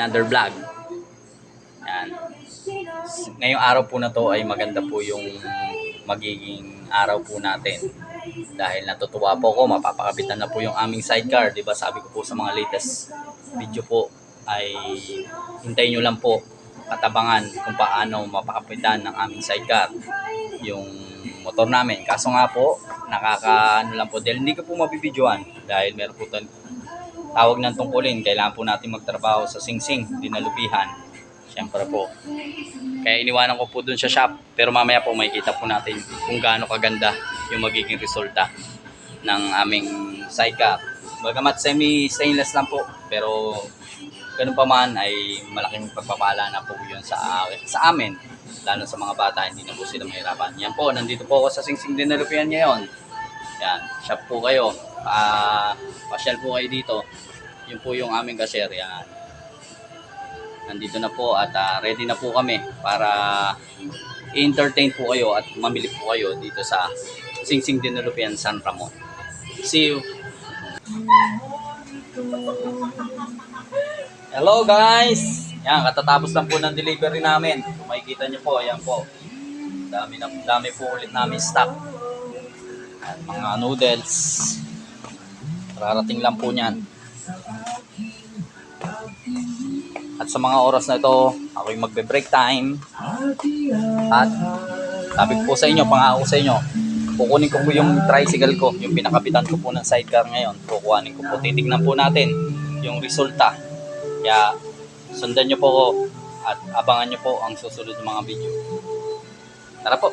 another vlog. Yan. Ngayong araw po na to ay maganda po yung magiging araw po natin. Dahil natutuwa po ako, mapapakapitan na po yung aming sidecar. Diba sabi ko po sa mga latest video po ay hintayin nyo lang po katabangan kung paano mapakapitan ng aming sidecar yung motor namin. Kaso nga po, nakakaano lang po dahil hindi ko po mabibidyoan dahil meron po tawag ng tungkulin. Kailangan po natin magtrabaho sa Singsing, Dinalupihan. Siyempre po. Kaya iniwanan ko po dun sa shop. Pero mamaya po makikita po natin kung gaano kaganda yung magiging resulta ng aming sidecar. Bagamat semi-stainless lang po. Pero ganun pa man ay malaking pagpapala na po yun sa amin. Lalo sa mga bata, hindi na po sila mahirapan. Yan po, nandito po ako sa Singsing Dinalupihan ngayon. Yan, shop po kayo. Pasyal po kayo dito. Yun po yung aming cashier. Yan. Nandito na po at ready na po kami para i-entertain po kayo at mamili po kayo dito sa Singsing Dinalupihan, San Ramon. See you! Hello guys! Yan, katatapos lang po ng delivery namin. Kung makikita nyo po, ayan po. Dami po ulit namin stock. At mga noodles. Rarating lang po niyan. At sa mga oras na ito, ako'y magbe-break time. At sabi ko po sa inyo, pangako sa inyo, kukunin ko po yung tricycle ko, yung pinakapitan ko po ng sidecar ngayon. Kukuhanin ko po, titignan po natin yung resulta. Kaya sundan nyo po ko at abangan nyo po ang susunod ng mga video. Tara po!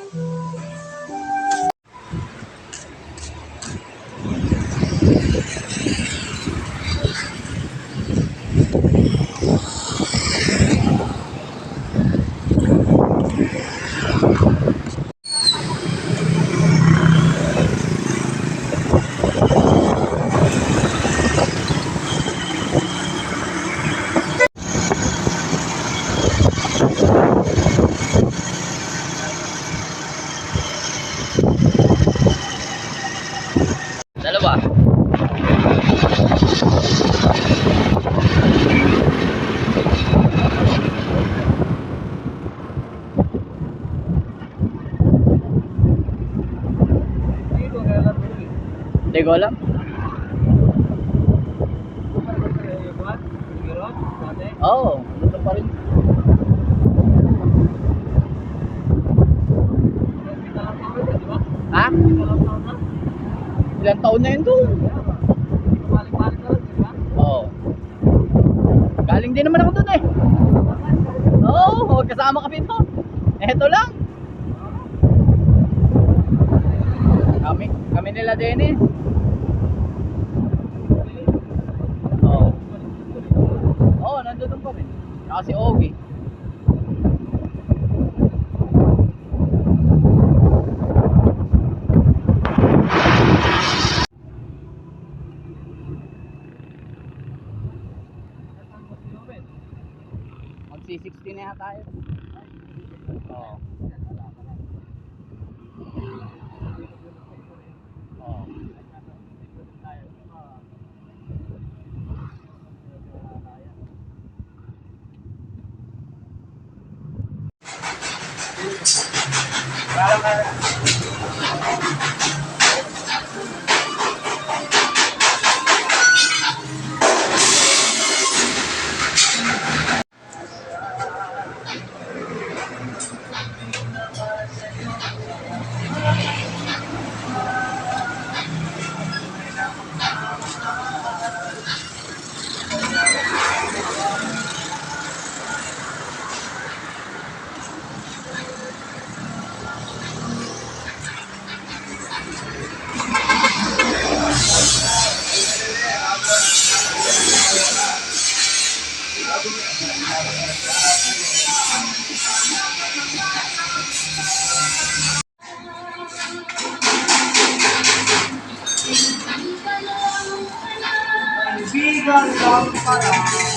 Dalawa. Hindi ko alam. Oo, dito pa rin. Ha? Ilang taon na yun doon? Oo. Galing din naman ako doon eh. Oo, kasama kami doon. Eto lang. Kami nila Dennis. Oo. Oo, nandun pa rin. Saka si Ogie. Mag-C60 na yata tayo. Oo. Oo. Kaibigan lang pala.